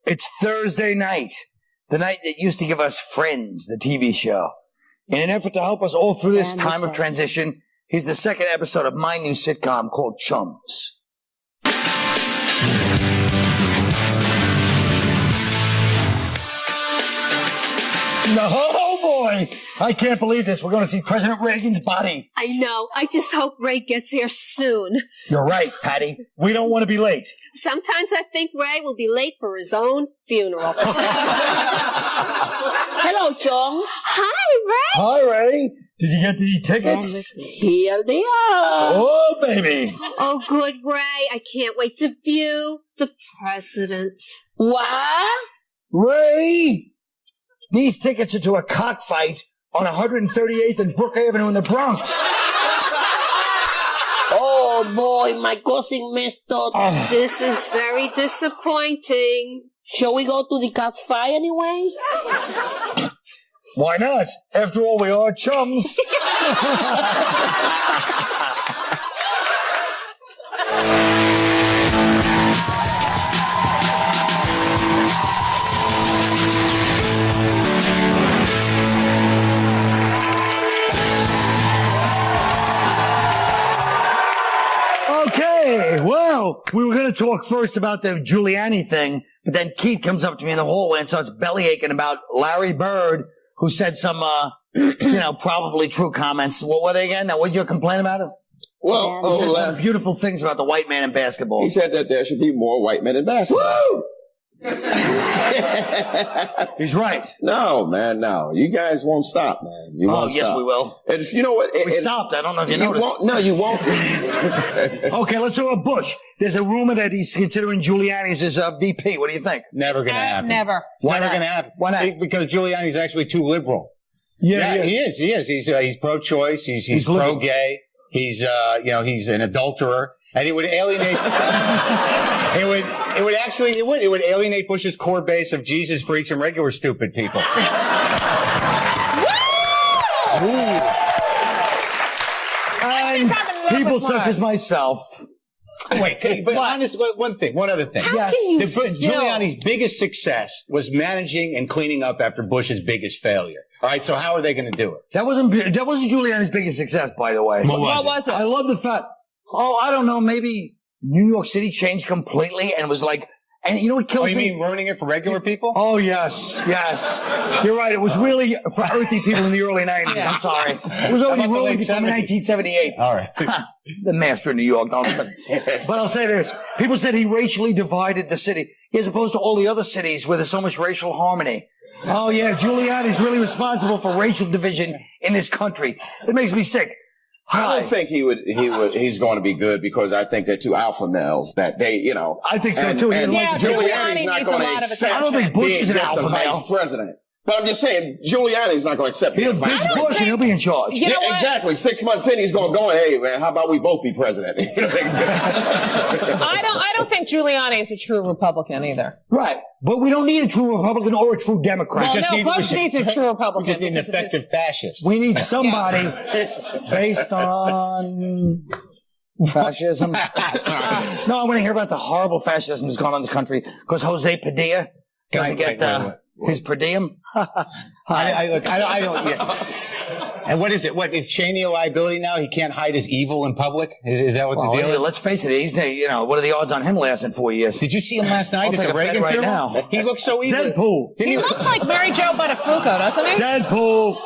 It's Thursday night, the night that used to give us Friends, the TV show. In an effort to help us all through this time of transition, here's the second episode of my new sitcom called Chums. Oh boy! I can't believe this. We're going to see President Reagan's body. I know. I just hope Ray gets here soon. You're right, Patty. We don't want to be late. Sometimes I think Ray will be late for his own funeral. Hello, Jones. Hi, Ray. Hi, Ray. Did you get the tickets? Here they are. Oh, baby. Oh, good, Ray. I can't wait to view the president. What? Ray! These tickets are to a cockfight on 138th and Brook Avenue in the Bronx. Oh, boy, my cousin messed up. This is very disappointing. Shall we go to the campfire anyway? Why not? After all, we are chums. Okay, well, we were going to talk first about the Giuliani thing, but then Keith comes up to me in the hallway and starts belly aching about Larry Bird, who said some, probably true comments. What were they again? Now, what did you complain about him? Well, he said some beautiful things about the white man in basketball. He said that there should be more white men in basketball. Woo! He's right. No, man, no. You guys won't stop, man. You won't yes, stop. We will. You know what? We stopped. I don't know if you noticed. Won't, no, you won't. Okay, let's talk about Bush. There's a rumor that he's considering Giuliani's as VP. What do you think? Never going to happen. Never. It's never going to happen. Why not? Because Giuliani's actually too liberal. Yeah, he is. He's pro-choice. He's pro-gay. He's an adulterer. And it would alienate, it would alienate Bush's core base of Jesus freaks and regular stupid people. And people such as myself. Wait, but honestly, one other thing. Giuliani's biggest success was managing and cleaning up after Bush's biggest failure. All right, so how are they going to do it? That wasn't Giuliani's biggest success, by the way. What was it? I love the fact. Oh, I don't know. Maybe New York City changed completely and was like, and you know what kills me? Oh, you mean ruining it for regular people? Oh, yes. You're right. It was really for earthy people in the early 90s. I'm sorry. It was already ruined before 1978. All right. The master of New York. But I'll say this. People said he racially divided the city as opposed to all the other cities where there's so much racial harmony. Oh, yeah. Giuliani's really responsible for racial division in this country. It makes me sick. I don't think he's going to be good because I think they're two alpha males that they, I think so too. Giuliani's not going to accept I don't think Bush is an just alpha the male. vice president. But I'm just saying, Giuliani's not going to accept being vice president. Bush and he'll be in charge. Yeah, exactly. 6 months in, he's going to go, hey, man, how about we both be president? I don't think Giuliani is a true Republican either. Right. But we don't need a true Republican or a true Democrat. Bush needs a true Republican. We just need an effective fascist. We need somebody based on fascism. No, I want to hear about the horrible fascism that's gone on in this country because Jose Padilla doesn't get his per diem. I don't. Yeah. And what is it? What is Cheney a liability now? He can't hide his evil in public. Is that what the deal is? Let's face it. He's what are the odds on him lasting 4 years? Did you see him last night at the Reagan funeral? Now. He looks so evil. Deadpool. He looks like Mary Jo Buttafuoco, doesn't he? Deadpool.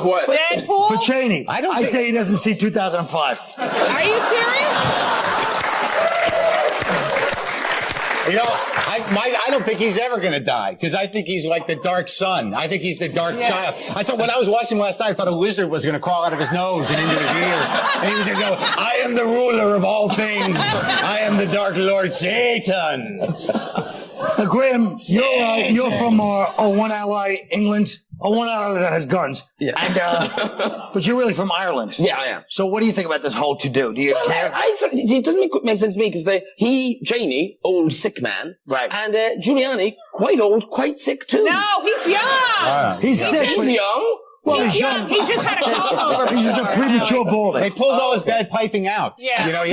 What? Deadpool? For Cheney. I say he doesn't see 2005. Are you serious? I don't think he's ever going to die because I think he's like the dark son. I think he's the dark child. I thought when I was watching last night, I thought a lizard was going to crawl out of his nose and into his ear, and he was going to go, "I am the ruler of all things. I am the Dark Lord Satan." Graham, you're from one ally, England. One ally that has guns. Yeah. And, but you're really from Ireland. Yeah, I am. So what do you think about this whole to-do? Do you care? It doesn't make sense to me because Cheney, old sick man. Right. And Giuliani, quite old, quite sick too. No, he's young. He's sick. He's young. Well, he's young. He just had a comb over. He's just a premature balding. They pulled all his bad piping out. Yeah. He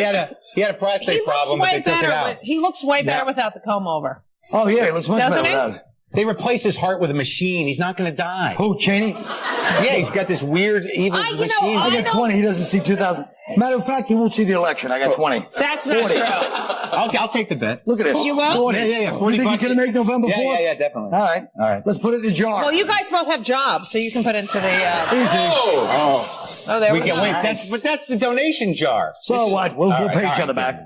had a prostate problem, but they took it out. He looks way better without the comb over. Oh, yeah, he looks much Doesn't better he? without it. They replaced his heart with a machine. He's not going to die. Who, Cheney? Yeah, he's got this weird, evil machine. I got 20. He doesn't see 2,000. Matter of fact, he won't see the election. I got 20. That's not 40. true. I'll take the bet. Look at this. You will? 40. Yeah. 40 You think bucks. you're going to make November 4th? Yeah, definitely. All right. Let's put it in a jar. Well, you guys both have jobs, so you can put into the. Easy. Oh, there we We go. can wait. That's the donation jar. So what? We'll pay each other back.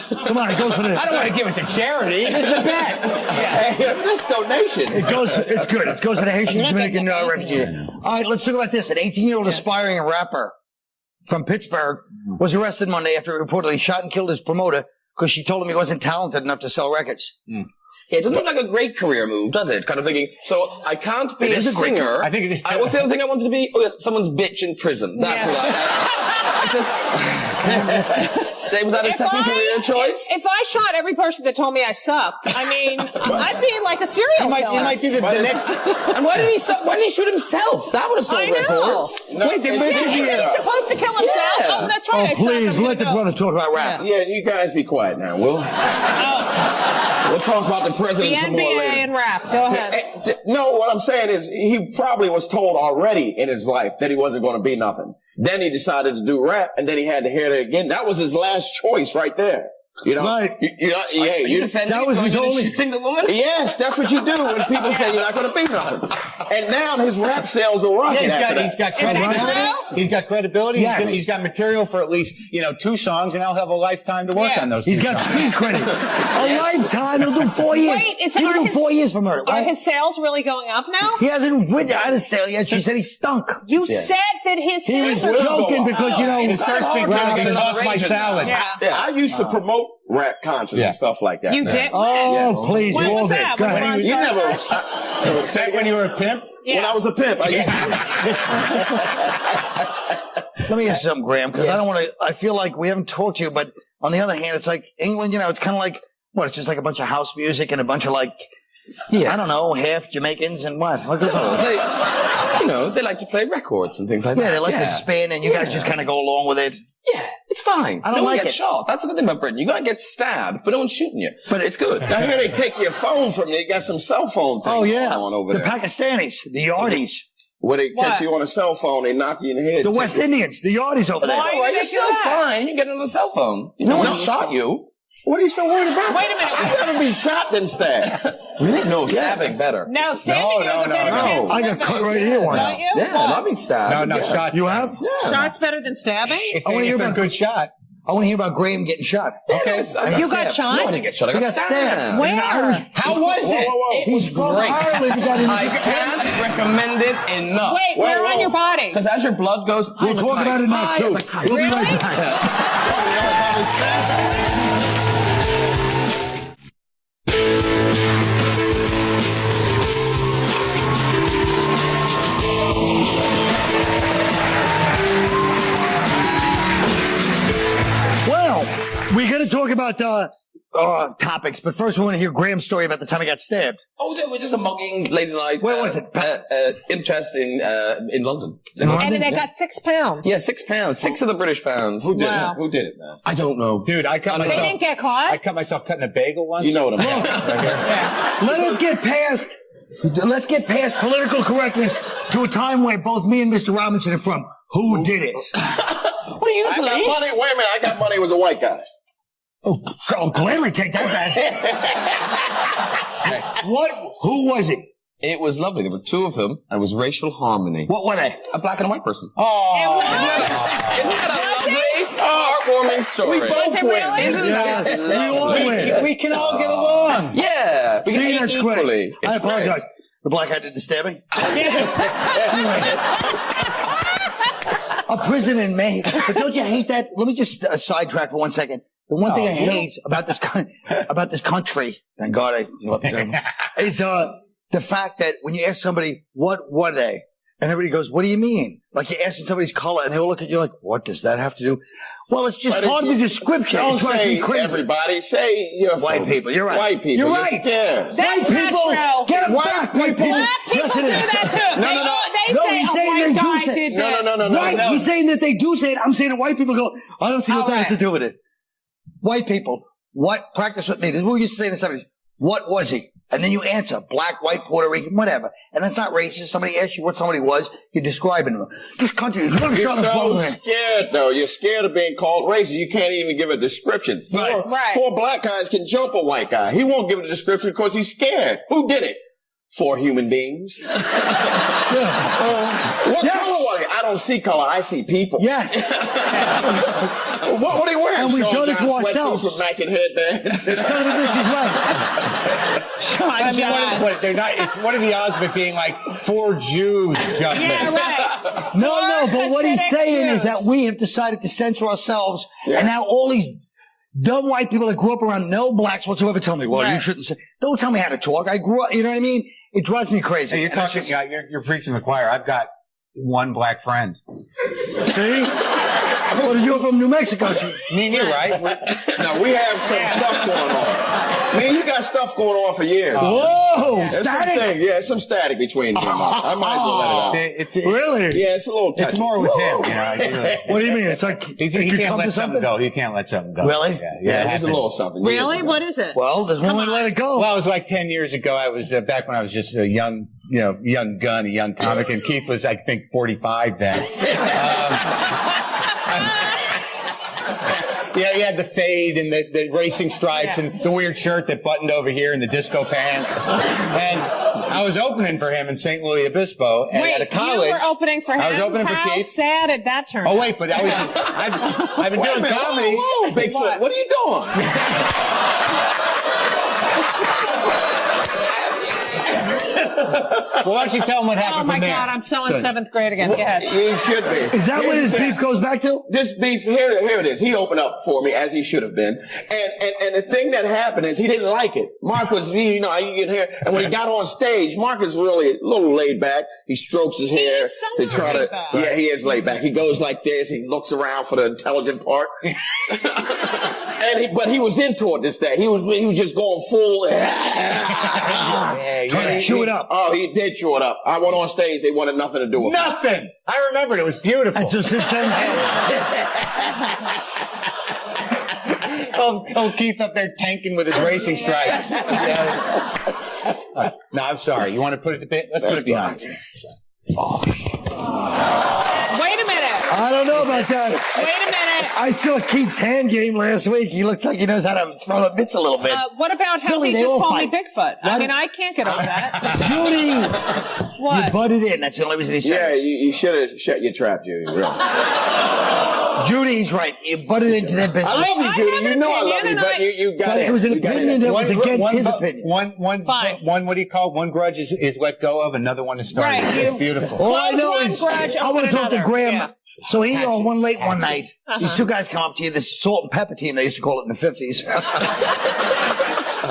Come on, it goes for the... I don't want to give it to charity. This is a bet. Hey, this donation. It's good. It goes to the Haitian Dominican refugee. All right, let's talk about this. An 18-year-old aspiring rapper from Pittsburgh was arrested Monday after he reportedly shot and killed his promoter because she told him he wasn't talented enough to sell records. Yeah, it doesn't look like a great career move, does it? Kind of thinking, so I can't be It a is a great singer. I think it is. What's the other thing I wanted to be? Oh, yes, someone's bitch in prison. That's what was that a second career choice? If I shot every person that told me I sucked, I mean, I'd be like a serial killer. You might do the next. And why didn't he shoot himself? That would have sold I know. records. Wait, they're making He's supposed to kill himself. Yeah. Oh, that's right. Oh, please, let the brother talk about rap. Yeah, you guys be quiet now. We'll talk about the The president some more NBA later. and rap. Go ahead. No, what I'm saying is he probably was told already in his life that he wasn't going to be nothing. Then he decided to do rap, and then he had to hear it again. That was his last choice right there. You know? Right. That was his only... the woman? Yes, that's what you do when people say you're not going to be nothing. And now his rap sales are rocking. He's got credibility. He's got credibility. Yes. He's got material for at least 2 songs, and I'll have a lifetime to work on those. He's 2 got songs. street credit. A lifetime. He'll do 4 years. Wait, He'll do 4 years for murder. Are Right? his sales really going up now? He hasn't had a sale yet. She said he stunk. You said that his He was sales are joking because, His first big rap thing, and- toss my salad. Yeah. I used to promote rap concerts and stuff like that. You did? Oh, please, When you all was did. that? Go When ahead. was You that? never... Back when you were a pimp? When I was a pimp, I used to... Let me ask you something, Graham, because I don't want to, I feel like we haven't talked to you, but on the other hand, it's like England, it's kind of like, it's just like a bunch of house music and a bunch of I don't know, half Jamaicans and what? What goes on? They like to play records and things like that. Yeah, they like to spin and you guys just kind of go along with it. Yeah, it's fine. I don't no one like gets it. shot. That's the good thing about Britain. You're going to get stabbed, but no one's shooting you. But it's good. I hear they take your phone from you. You got some cell phone thing going on over The there. Pakistanis, the Yardis, Where they catch you on a cell phone, they knock you in the head. the West Indians, the Yardis over there. That's all right. You're still fine. You get another cell phone. No one shot you. What are you so worried about? Wait a minute. I'd rather be shot than stabbed. Really? No, stabbing better. No, standing No. I got cut right here once. Don't you? Yeah, not being stabbed. No, shot. You have? Shots better than stabbing? If I wanna hear they're a about- good shot. I want to hear about Graham getting shot. Okay. You got shot? No, I didn't get shot. I He got got stabbed. stabbed. Where? How was it? Whoa. He's from great. Ireland. He got I can't recommend it enough. Wait, where on your body? Because as your blood goes, We'll talk about it now, too. We'll be right back. Well, we're going to talk about topics, but first we want to hear Graham's story about the time he got stabbed. Oh, it was just a mugging late night. Where was it? Interest in London. And they got £6. Yeah, £6. 6 of the British pounds. Who did Wow. it? Who did it, man? I don't know. Dude, I cut They myself. didn't get caught? I cut myself cutting a bagel once. You know what I'm saying. Let us get past. Let's get past political correctness to a time where both me and Mr. Robinson are from. Who did it? What are you, the I got police? money. Wait a minute. I got money. It was a white guy. Oh, I'll gladly take that back. What? Who was it? It was lovely. There were 2 of them, and it was racial harmony. What were they? A black and a white person. Oh. Isn't that a lovely, heartwarming story? We both win. really? Isn't that Yes, we lovely? all win. We can all get along. Yeah. We See, can that's eat great. equally. I It's great. apologize. The black guy did the stabbing. A prison in May. But don't you hate that? Let me just sidetrack for 1 second. The one thing I hate about this country, thank God I love German, is the fact that when you ask somebody, what were they? And everybody goes, what do you mean? Like you're asking somebody's color and they all look at you like, what does that have to do? Well, it's just part of the description. Don't It's drives me say crazy. everybody. Say your White folks. people. You're right. White people. You're You're right. scared. That's White people, not true. get them White back, white people. people. Black people Yes, it do is. that too. No, They No, say he's a saying white they do guy say- did No, this. no. Right, he's saying that they do say it. I'm saying that white people go, I don't see what All that has to right. do with it. White people, what, practice with me. This is what we used to say in the 70s. What was he? And then you answer, black, white, Puerto Rican, whatever. And that's not racist. Somebody asks you what somebody was, you're describing them. This country is really You're so scared, though. You're scared of being called racist. You can't even give a description. Four black guys can jump a white guy. He won't give a description because he's scared. Who did it? 4 human beings. What color was it? I don't see color. I see people. Yes. What are they wearing? And we've done it to ourselves. With matching headbands. The son of a bitch is right. I mean, what are the odds of it being like 4 Jews jumping? Yeah, right. No, but what he's saying is that we have decided to censor ourselves, and now all these dumb white people that grew up around no blacks whatsoever tell me, well, you shouldn't say. Don't tell me how to talk. I grew up, you know what I mean? It drives me crazy. Hey, you're preaching the choir. I've got 1 black friend. See? What are you from New Mexico? Me and you, right? No, we have some stuff going on. Man, you got stuff going on for years. Whoa! Static? Some static between them. I might as well let it out. Really? Yeah, it's a little touchy. It's more with him, you know. What do you mean? It's like he can't let something go. He can't let something go. Really? Yeah, it's a little something. Really? What is it? Well, there's one way to let it go. Well, it was like 10 years ago. I was back when I was just a young gun, a young comic, and Keith was, I think, 45 then. Yeah, he had the fade and the racing stripes and the weird shirt that buttoned over here and the disco pants. And I was opening for him in St. Louis Obispo. And at a college. You were opening for him? I was opening for Keith. How sad did that turn out? Oh, wait, but I've been doing comedy. Whoa, Bigfoot, what are you doing? Well, why don't you tell him what happened from there? Oh, my God, I'm so in 7th grade again. Go ahead. You should be. Is that what his beef goes back to? This beef, here it is. He opened up for me, as he should have been. And the thing that happened is he didn't like it. Mark was, you get here, and when he got on stage, Mark is really a little laid back. He strokes his hair. He is laid back. He goes like this. He looks around for the intelligent part. But he was into it this day. He was just going full. Trying to chew it up. Oh, he did chew it up. I went on stage. They wanted nothing to do with it. Nothing. I remembered. It was beautiful. And so since then, Keith up there tanking with his racing stripes. No, I'm sorry. You want to put it to bed? Let's put it behind. Wait a minute. I don't know about that. Wait a minute. I saw Keith's hand game last week. He looks like he knows how to throw the bits a little bit. What about how Philly, he they just all called fight. me Bigfoot? I mean, I can't get over that. Judy! What? You butted in. That's the only reason he said Yeah, it. you should have shut your trap, Judy. Really. Judy's right. You butted into their business. I love you, Judy. You know I love you, but you got But it. it was an opinion that was against his opinion. One, what do you call it? One grudge is let go of, another one is started. Right, It's beautiful. All I Close know one is, grudge, I want to open talk to another. Graham. Yeah. So he on one late one night. These 2 guys come up to you, this salt and pepper team, they used to call it in the 50s.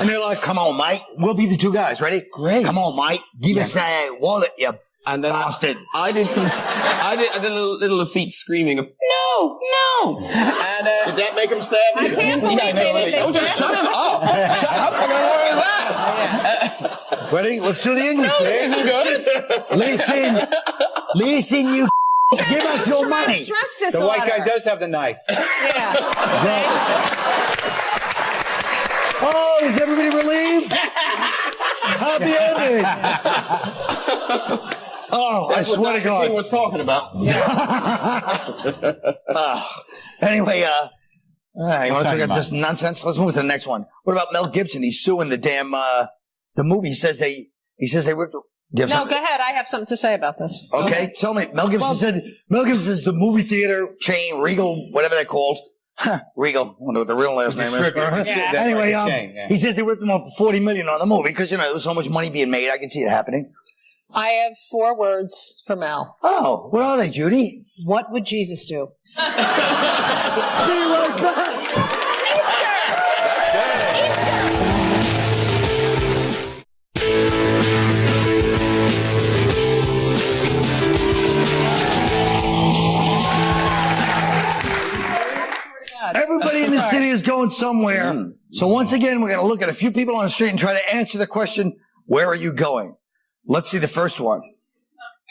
And they're like, come on, mate. We'll be the 2 guys. Ready? Great. Come on, mate. Give us a wallet, you And then bastard. I did a little feet screaming of no. And Did that make him stab you? I can't believe they did don't this. just shut him up. Shut up. What was that? Ready? Let's do the English This thing. is good. Listen, you give us your money. Stress The disorder. white guy does have the knife. Yeah. Oh, is everybody relieved? Happy ending. Oh, That's I swear what to Dr. God. King was talking about. Anyway, you want to talk talking about this nonsense? Let's move to the next one. What about Mel Gibson? He's suing the damn the movie. He says they ripped. No, go ahead. I have something to say about this. Okay, tell me. Mel Gibson says the movie theater chain, Regal, whatever they're called. Regal. I wonder what the real last name is. Yeah. Anyway, Yeah. he says they ripped him off for $40 million on the movie because there was so much money being made. I can see it happening. I have 4 words for Mel. Oh, what are they, Judy? What would Jesus do? Be right back. Everybody in the city is going somewhere. So once again, we're going to look at a few people on the street and try to answer the question, where are you going? Let's see the first one.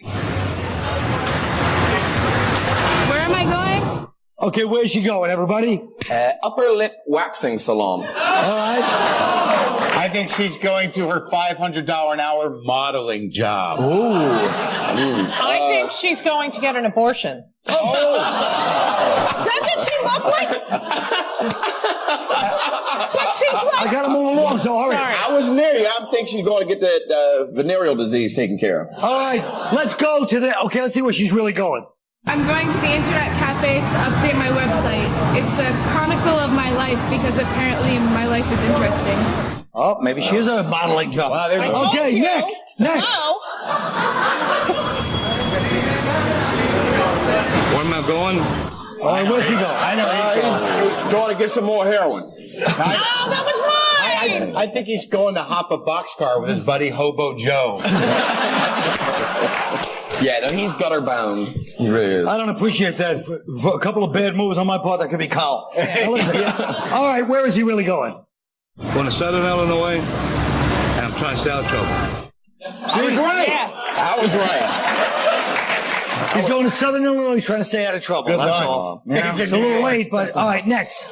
Where am I going? Okay, where's she going, everybody? Upper lip waxing salon. All right. I think she's going to her $500 an hour modeling job. Ooh. I think she's going to get an abortion. Doesn't she look like? But she's like. I gotta move along, so hurry. Sorry. I was near you. I think she's going to get that venereal disease taken care of. All right, let's go to the. Okay, let's see where she's really going. I'm going to the internet cafe to update my website. It's a chronicle of my life because apparently my life is interesting. Oh, maybe she is a modeling job. Wow, there we go. Okay, you. next. No. Where am I going? All right, where's he going? I know He's going to get some more heroin. Oh, that was mine. I think he's going to hop a boxcar with his buddy Hobo Joe. Yeah, no, he's gutter bound. He really is. I don't appreciate that. For a couple of bad moves on my part, that could be Carl. Now listen. All right, where is he really going? Going to Southern Illinois, and I'm trying to stay out of trouble. See, he's right. Yeah. I was right. He's going to Southern Illinois trying to stay out of trouble. Good That's luck. all. Yeah, it's a little late, but all right, next.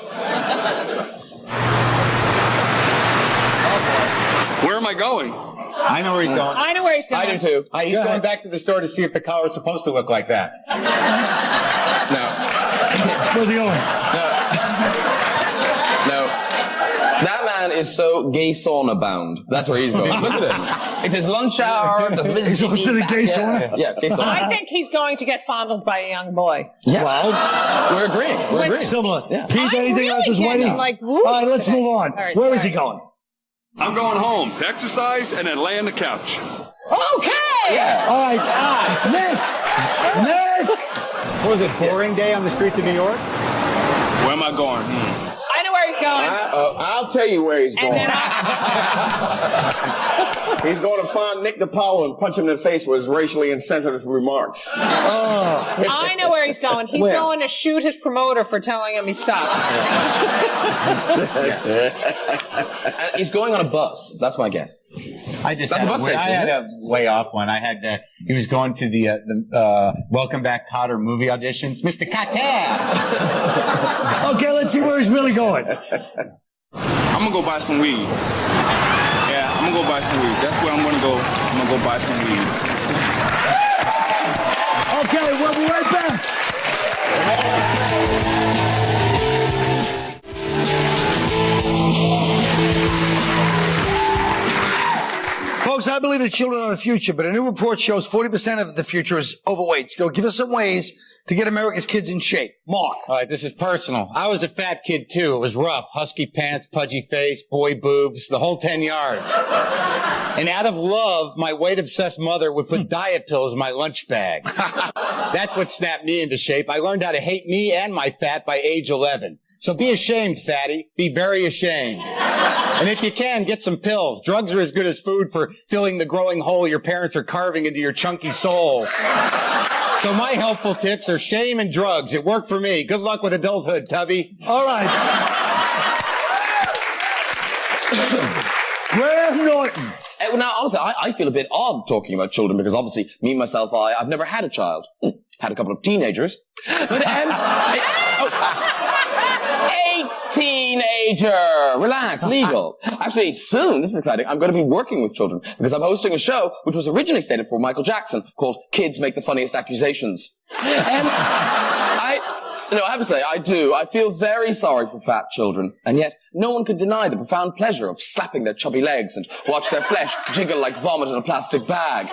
Where am I going? I know where he's going. I know where he's going. I do too. He's going back to the store to see if the collar's supposed to look like that. No. Where's he going? No. That man is so gay sauna bound. That's where he's going. Look at him. It's his lunch hour. He's going to the gay sauna? Yeah, gay sauna. I think he's going to get fondled by a young boy. Yeah. Well, We're agreeing. We're agreeing. similar. Yeah. Keith, I'm anything really else is getting, waiting? like, whoop All right, let's today. move on. All right, Where is sorry. he going? I'm going home to exercise and then lay on the couch. Okay. Yeah. All right, next. Next. What was it, boring day on the streets of New York? Where am I going? I know where he's going. I'll tell you where he's And going. then He's going to find Nick DiPaolo and punch him in the face with his racially insensitive remarks. I know where he's going. He's going to shoot his promoter for telling him he sucks. And he's going on a bus. That's my guess. I just That's had, a bus station, I had isn't a way off one. I had he was going to the Welcome Back Kotter movie auditions. Mr. Kotter! Okay, let's see where he's really going. I'm going to go buy some weed. Yeah, I'm going to go buy some weed. That's where I'm going to go. I'm going to go buy some weed. Okay, we'll be right back. Folks, I believe that children are the future, but a new report shows 40% of the future is overweight. So give us some ways to get America's kids in shape. Mark. All right, this is personal. I was a fat kid, too. It was rough. Husky pants, pudgy face, boy boobs, the whole 10 yards. And out of love, my weight-obsessed mother would put diet pills in my lunch bag. That's what snapped me into shape. I learned how to hate me and my fat by age 11. So be ashamed, fatty. Be very ashamed. And if you can, get some pills. Drugs are as good as food for filling the growing hole your parents are carving into your chunky soul. So my helpful tips are shame and drugs. It worked for me. Good luck with adulthood, Tubby. All right. Graham Norton. Now, honestly, I feel a bit odd talking about children because obviously, me, myself, I've never had a child. Had a couple of teenagers. But, teenager! Relax, legal. Actually, soon, this is exciting, I'm going to be working with children because I'm hosting a show which was originally stated for Michael Jackson called Kids Make the Funniest Accusations. And I have to say, I do. I feel very sorry for fat children, and yet no one can deny the profound pleasure of slapping their chubby legs and watch their flesh jiggle like vomit in a plastic bag.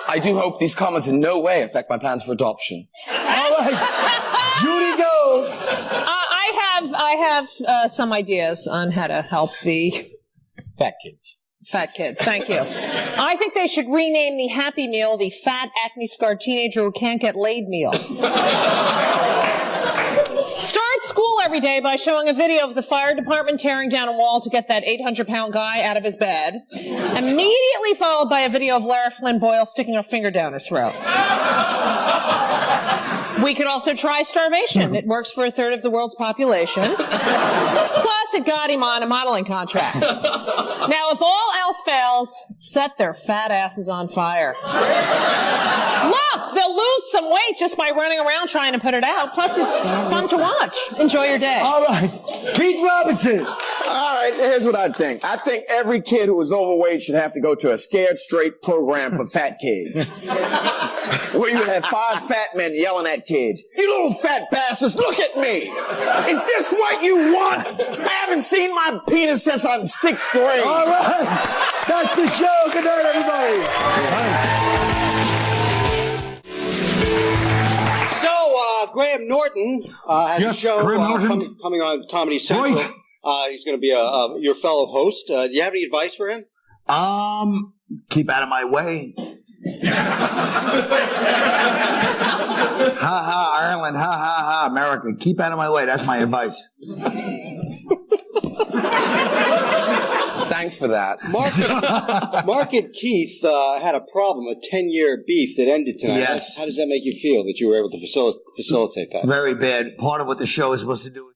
I do hope these comments in no way affect my plans for adoption. All right. Judy Gold. I have some ideas on how to help the Fat kids. fat kids. Thank you. I think they should rename the Happy Meal the Fat Acne-Scarred Teenager Who Can't Get Laid Meal. Start school every day by showing a video of the fire department tearing down a wall to get that 800-pound guy out of his bed. Immediately followed by a video of Lara Flynn Boyle sticking her finger down her throat. We could also try starvation. It works for a third of the world's population. Plus, it got him on a modeling contract. Now, if all else fails, set their fat asses on fire. Look, they'll lose some weight just by running around trying to put it out. Plus, it's fun to watch. Enjoy your day. All right. Keith Robinson. All right, here's what I think. I think every kid who is overweight should have to go to a Scared Straight program for fat kids. Where you would have 5 fat men yelling at kids. You little fat bastards, look at me. Is this what you want? I haven't seen my penis since I'm 6th grade. All right. That's the show. Good night, everybody. So, Graham Norton has a show coming on Comedy Central. Right. He's going to be your fellow host. Do you have any advice for him? Keep out of my way. Ha ha, Ireland. Ha ha ha, America. Keep out of my way. That's my advice. Thanks for that. Mark and Keith had a problem, a 10-year beef that ended tonight. Yes. How does that make you feel that you were able to facilitate that? Very bad. Part of what the show is supposed to do